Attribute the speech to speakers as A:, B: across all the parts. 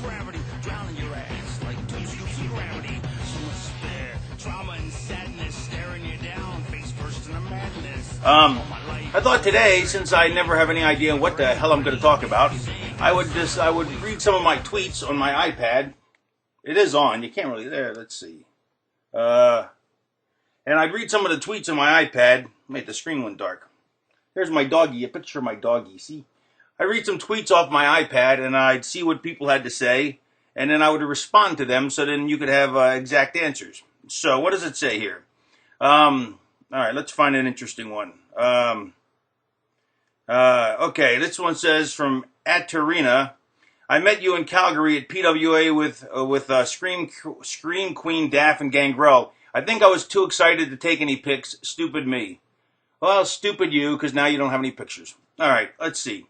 A: gravity, drowning your ass like 2 scoops of gravity. So much spare, trauma and sadness staring you down, face first in the madness.
B: I thought today, since I never have any idea what the hell I'm going to talk about, I would read some of my tweets on my iPad. It is on. You can't really there. Let's see. And I'd read some of the tweets on my iPad. Make the screen went dark. There's my doggy. A picture of my doggy. See, I read some tweets off my iPad, and I'd see what people had to say, and then I would respond to them. So then you could have exact answers. So what does it say here? All right, let's find an interesting one. Okay, this one says from @Tarina. I met you in Calgary at PWA with Scream Queen Daff and Gangrel. I think I was too excited to take any pics. Stupid me. Well, stupid you, because now you don't have any pictures. All right, let's see.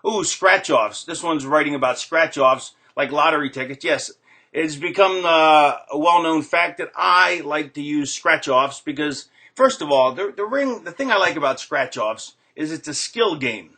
B: Ooh, scratch-offs. This one's writing about scratch-offs like lottery tickets. Yes, it's become a well-known fact that I like to use scratch-offs because, first of all, the thing I like about scratch-offs is it's a skill game.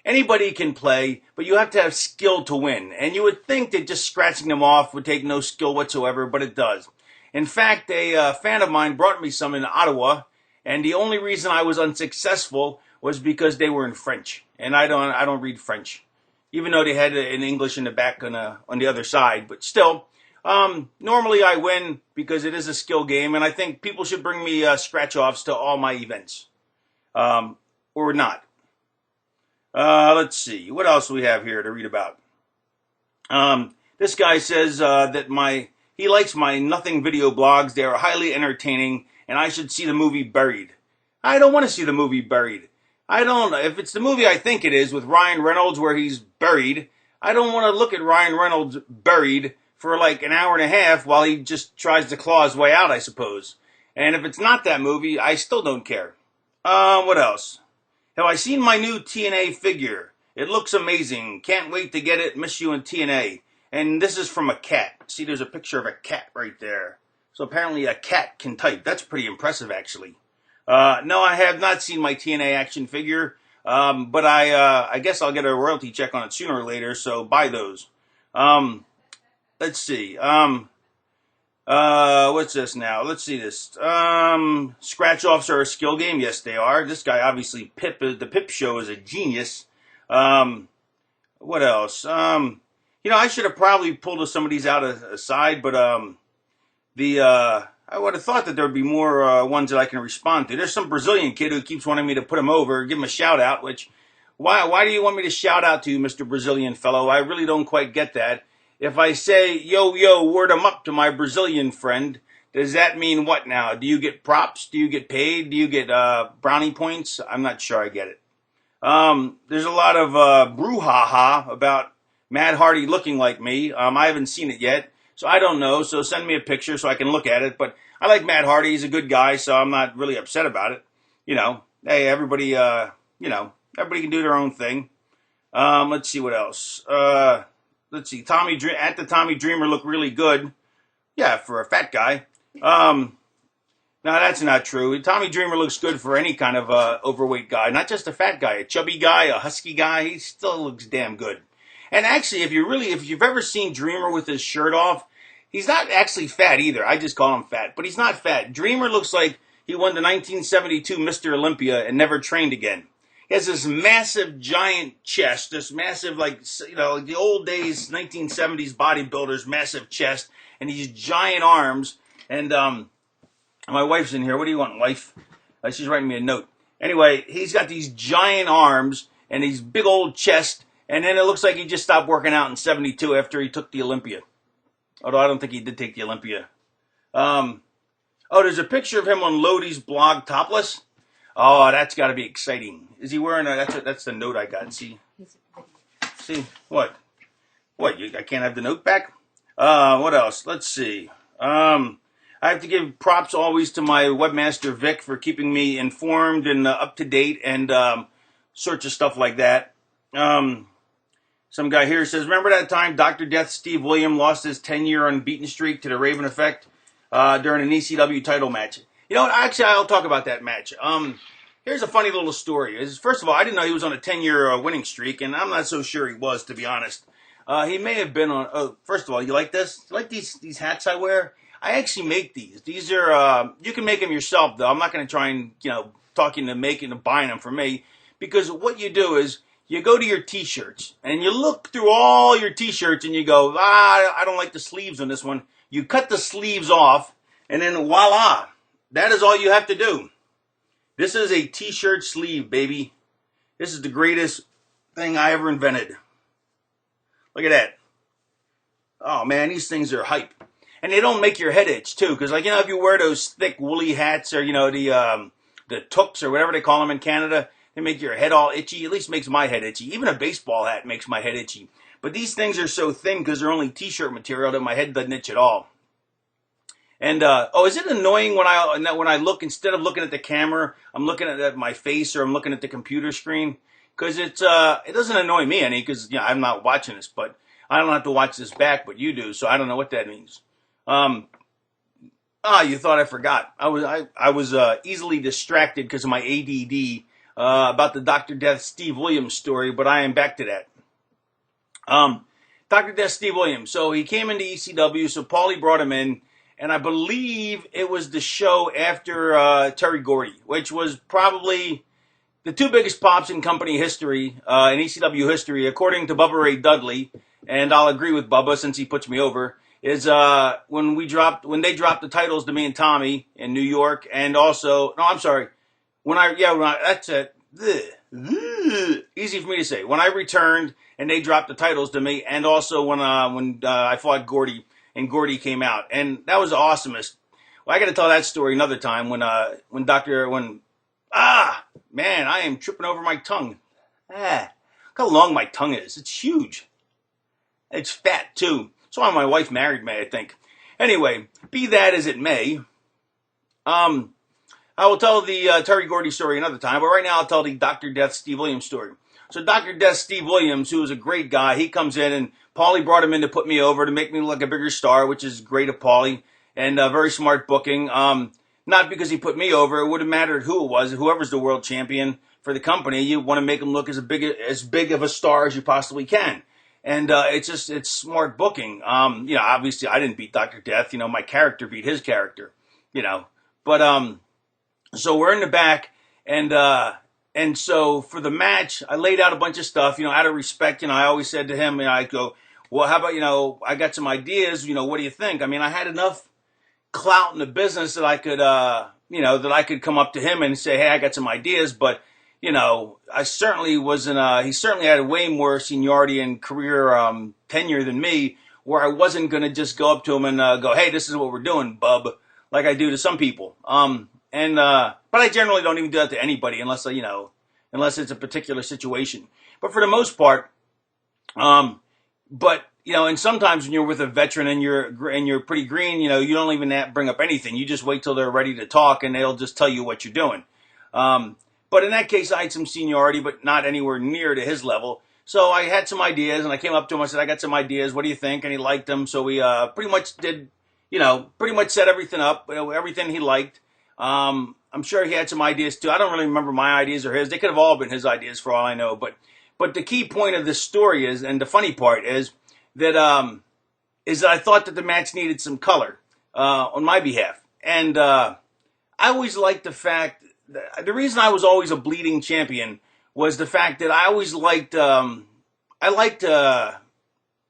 B: Anybody can play, but you have to have skill to win. And you would think that just scratching them off would take no skill whatsoever, but it does. In fact, a fan of mine brought me some in Ottawa, and the only reason I was unsuccessful was because they were in French, and I don't read French, even though they had it in English in the back on the other side. But still, normally I win because it is a skill game, and I think people should bring me scratch-offs to all my events, or not. Let's see. What else do we have here to read about? This guy says that he likes my nothing video blogs. They are highly entertaining, and I should see the movie Buried. I don't want to see the movie Buried. If it's the movie I think it is with Ryan Reynolds where he's buried, I don't want to look at Ryan Reynolds buried for like an hour and a half while he just tries to claw his way out, I suppose. And if it's not that movie, I still don't care. What else? Have I seen my new TNA figure? It looks amazing. Can't wait to get it. Miss you in TNA. And this is from a cat. See, there's a picture of a cat right there. So apparently a cat can type. That's pretty impressive, actually. No, I have not seen my TNA action figure. But I guess I'll get a royalty check on it sooner or later. So buy those. Let's see. What's this now? Let's see this. Scratch-offs are a skill game. Yes, they are. This guy, obviously, the Pip Show is a genius. What else? I should have probably pulled some of these out aside, but, I would have thought that there would be more, ones that I can respond to. There's some Brazilian kid who keeps wanting me to put him over, give him a shout out, which, why do you want me to shout out to you, Mr. Brazilian fellow? I really don't quite get that. If I say, yo, word 'em up to my Brazilian friend, does that mean what now? Do you get props? Do you get paid? Do you get brownie points? I'm not sure I get it. There's a lot of brouhaha about Matt Hardy looking like me. I haven't seen it yet, so I don't know. So send me a picture so I can look at it. But I like Matt Hardy. He's a good guy, so I'm not really upset about it. Hey, everybody, everybody can do their own thing. Let's see what else. Let's see. Tommy Dreamer looked really good. Yeah, for a fat guy. No, that's not true. Tommy Dreamer looks good for any kind of overweight guy, not just a fat guy. A chubby guy, a husky guy, he still looks damn good. And actually, if you've ever seen Dreamer with his shirt off, he's not actually fat either. I just call him fat, but he's not fat. Dreamer looks like he won the 1972 Mr. Olympia and never trained again. He has this massive, giant chest, this massive, like the old days, 1970s bodybuilders, massive chest, and these giant arms. And my wife's in here. What do you want, wife? She's writing me a note. Anyway, he's got these giant arms and these big old chest, and then it looks like he just stopped working out in 72 after he took the Olympia. Although I don't think he did take the Olympia. There's a picture of him on Lodi's blog, topless. Oh, that's got to be exciting. Is he wearing that's the note I got. See, what? I can't have the note back? What else? Let's see. I have to give props always to my webmaster, Vic, for keeping me informed and up to date and sorts of stuff like that. Some guy here says, remember that time Dr. Death Steve William lost his 10-year unbeaten streak to the Raven Effect during an ECW title match? You know what? Actually, I'll talk about that match. Here's a funny little story. First of all, I didn't know he was on a 10-year winning streak, and I'm not so sure he was, to be honest. He may have been on. Oh, first of all, you like this? You like these hats I wear? I actually make these. These are you can make them yourself though. I'm not going to try and talk you into making and buying them for me, because what you do is you go to your T-shirts and you look through all your T-shirts and you go, I don't like the sleeves on this one. You cut the sleeves off, and then voila, that is all you have to do. This is a T-shirt sleeve, baby. This is the greatest thing I ever invented. Look at that. Oh man, these things are hype. And they don't make your head itch too, because if you wear those thick woolly hats, or the toques or whatever they call them in Canada, they make your head all itchy. At least makes my head itchy. Even a baseball hat makes my head itchy. But these things are so thin because they're only T-shirt material that my head doesn't itch at all. And is it annoying when I look, instead of looking at the camera, I'm looking at my face, or I'm looking at the computer screen? Because it doesn't annoy me any, because I'm not watching this, but I don't have to watch this back, but you do, so I don't know what that means. You thought I forgot? I was easily distracted because of my ADD about the Dr. Death Steve Williams story, but I am back to that. Dr. Death Steve Williams. So he came into ECW, so Paulie brought him in, and I believe it was the show after Terry Gordy, which was probably the two biggest pops in company history, in ECW history, according to Bubba Ray Dudley, and I'll agree with Bubba since he puts me over, is when they dropped the titles to me and Tommy in New York, and also, no, I'm sorry, that's it, easy for me to say, when I returned and they dropped the titles to me, and also when I fought Gordy, and Gordy came out, and that was the awesomest. Well, I got to tell that story another time man, I am tripping over my tongue. Look how long my tongue is. It's huge. It's fat, too. That's why my wife married me, I think. Anyway, be that as it may, I will tell the Terry Gordy story another time, but right now I'll tell the Dr. Death Steve Williams story. So Dr. Death Steve Williams, who was a great guy, he comes in, and Paulie brought him in to put me over to make me look like a bigger star, which is great of Paulie, and very smart booking. Not because he put me over. It wouldn't matter who it was. Whoever's the world champion for the company, you want to make him look as big of a star as you possibly can. And it's smart booking. Obviously I didn't beat Dr. Death. My character beat his character. But so we're in the back, and so for the match, I laid out a bunch of stuff. Out of respect, I always said to him, I go, well, how about I got some ideas. What do you think? I had enough clout in the business that I could come up to him and say, hey, I got some ideas, but I certainly wasn't. He certainly had way more seniority and career tenure than me, where I wasn't going to just go up to him and go, hey, this is what we're doing, bub, like I do to some people. But I generally don't even do that to anybody unless it's a particular situation. But for the most part, and sometimes when you're with a veteran and you're pretty green, you don't even bring up anything. You just wait till they're ready to talk, and they'll just tell you what you're doing. But in that case, I had some seniority, but not anywhere near to his level. So I had some ideas, and I came up to him. I said, I got some ideas. What do you think? And he liked them. So we pretty much set everything up, everything he liked. I'm sure he had some ideas too. I don't really remember my ideas or his. They could have all been his ideas for all I know. But the key point of this story is, and the funny part is that I thought that the match needed some color on my behalf. And I always liked the fact that the reason I was always a bleeding champion was the fact that I always liked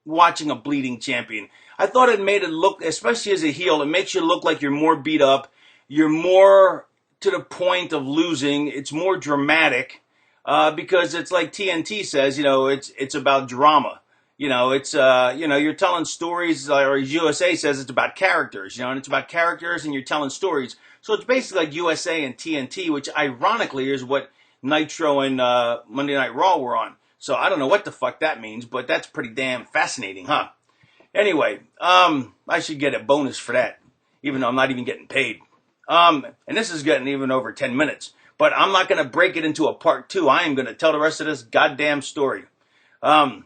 B: watching a bleeding champion. I thought it made it look, especially as a heel, it makes you look like you're more beat up. You're more to the point of losing. It's more dramatic because it's like TNT says, it's about drama. You're telling stories, or as USA says, it's about characters, and it's about characters and you're telling stories. So it's basically like USA and TNT, which ironically is what Nitro and Monday Night Raw were on. So I don't know what the fuck that means, but that's pretty damn fascinating, huh? Anyway, I should get a bonus for that, even though I'm not even getting paid. And this is getting even over 10 minutes, but I'm not going to break it into a part 2. I am going to tell the rest of this goddamn story. And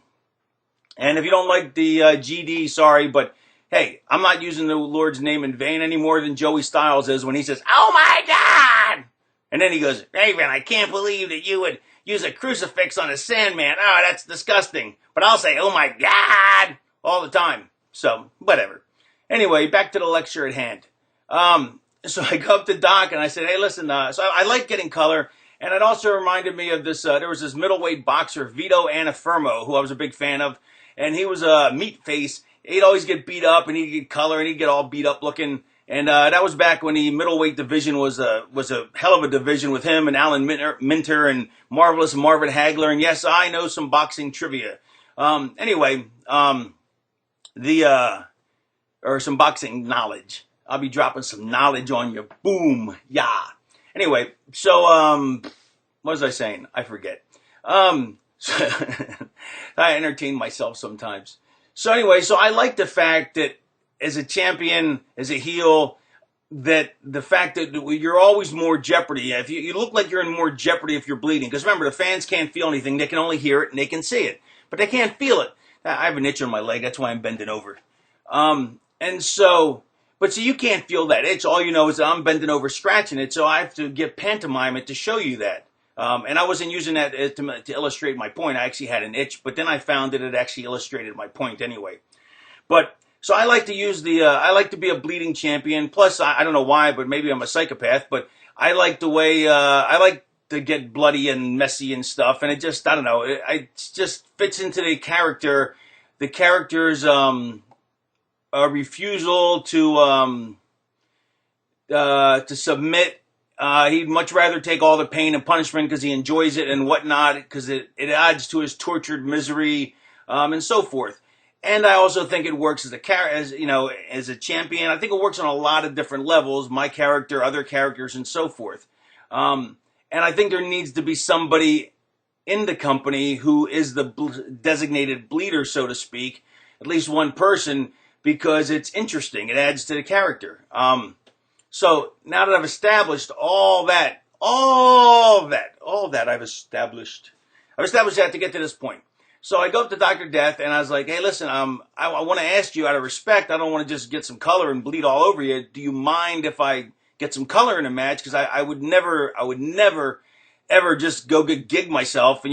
B: if you don't like the GD, sorry, but hey, I'm not using the Lord's name in vain any more than Joey Styles is when he says, oh my God! And then he goes, Raven, I can't believe that you would use a crucifix on a Sandman. Oh, that's disgusting. But I'll say, oh my God, all the time. So, whatever. Anyway, back to the lecture at hand. So I go up to Doc and I said, hey, listen, so I like getting color. And it also reminded me of this, there was this middleweight boxer, Vito Antuofermo, who I was a big fan of. And he was a meat face. He'd always get beat up and he'd get color and he'd get all beat up looking. And that was back when the middleweight division was a hell of a division with him and Alan Minter and Marvelous Marvin Hagler. And yes, I know some boxing trivia. Anyway, or some boxing knowledge. I'll be dropping some knowledge on you. Boom. Yeah. Anyway, so, what was I saying? I forget. So I entertain myself sometimes. So anyway, so I like the fact that as a champion, as a heel, that the fact that you're always more jeopardy. If you look like you're in more jeopardy if you're bleeding. Because remember, the fans can't feel anything. They can only hear it and they can see it. But they can't feel it. I have an itch on my leg. That's why I'm bending over. And so, but so you can't feel that itch. All you know is that I'm bending over, scratching it. So I have to get pantomime it to show you that. And I wasn't using that to illustrate my point. I actually had an itch, but then I found that it actually illustrated my point anyway. But so I like to use I like to be a bleeding champion. Plus, I don't know why, but maybe I'm a psychopath. But I like the way I like to get bloody and messy and stuff. And it just, I don't know, it just fits into the character. The character's a refusal to submit. He'd much rather take all the pain and punishment because he enjoys it and whatnot, because it adds to his tortured misery, and so forth. And I also think it works as a champion. I think it works on a lot of different levels. My character, other characters, and so forth. And I think there needs to be somebody in the company who is the designated bleeder, so to speak. At least one person, because it's interesting. It adds to the character. So now that I've established all that I've established that to get to this point. So I go up to Dr. Death and I was like, hey, listen, I want to ask you out of respect. I don't want to just get some color and bleed all over you. Do you mind if I get some color in a match? Because I would never, ever just go gig myself, and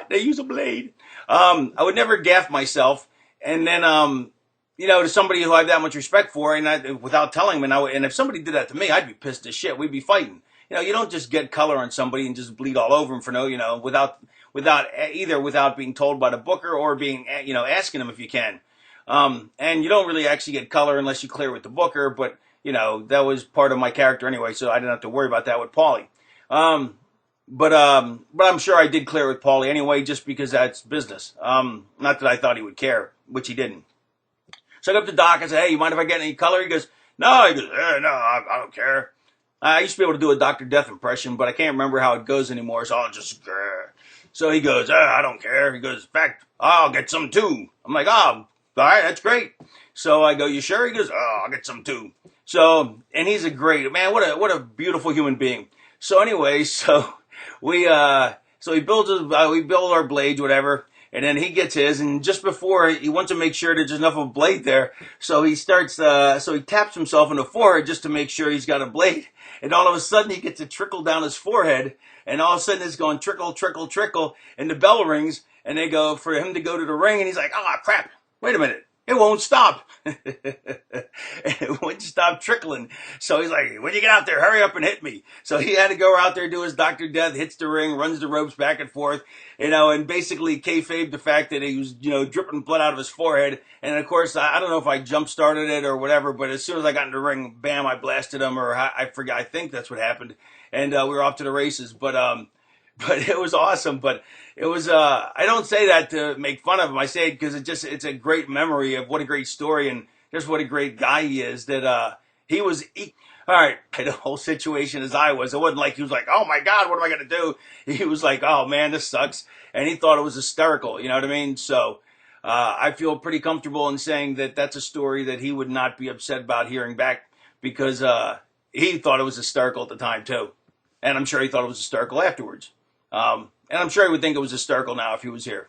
B: they use a blade. I would never gaff myself. And then, to somebody who I have that much respect for, and without telling them, and if somebody did that to me, I'd be pissed as shit. We'd be fighting. You don't just get color on somebody and just bleed all over them for without being told by the booker or being, asking them if you can. And you don't really actually get color unless you clear with the booker, but, that was part of my character anyway, so I didn't have to worry about that with Paulie. But I'm sure I did clear with Paulie anyway, just because that's business. Not that I thought he would care, which he didn't. So I go up to Doc and say, hey, you mind if I get any color? He goes, no. He goes, no, I don't care. I used to be able to do a Dr. Death impression, but I can't remember how it goes anymore, so I'll just, So he goes, I don't care. He goes, in fact, I'll get some too. I'm like, oh, all right, that's great. So I go, you sure? He goes, oh, I'll get some too. So, and he's a great, man, what a beautiful human being. So anyway, we build our blades, whatever. And then he gets his, and just before, he wants to make sure there's enough of a blade there. So he starts, he taps himself in the forehead just to make sure he's got a blade. And all of a sudden, he gets a trickle down his forehead. And all of a sudden, it's going trickle, trickle, trickle. And the bell rings, and they go for him to go to the ring. And he's like, oh, crap. Wait a minute. It won't stop. It wouldn't stop trickling. So he's like, when you get out there, hurry up and hit me. So he had to go out there, do his Dr. Death, hits the ring, runs the ropes back and forth, and basically kayfabe the fact that he was, dripping blood out of his forehead. And of course, I don't know if I jump started it or whatever, but as soon as I got in the ring, bam, I blasted him, or I forgot, I think that's what happened. And we were off to the races. But it was awesome. But it was, I don't say that to make fun of him. I say it because it's a great memory of what a great story and just what a great guy he is, that, he was, all right, the whole situation as I was. It wasn't like he was like, oh my God, what am I going to do? He was like, oh man, this sucks. And he thought it was hysterical. You know what I mean? So, I feel pretty comfortable in saying that that's a story that he would not be upset about hearing back, because, he thought it was hysterical at the time too. And I'm sure he thought it was hysterical afterwards. And I'm sure he would think it was hysterical now if he was here.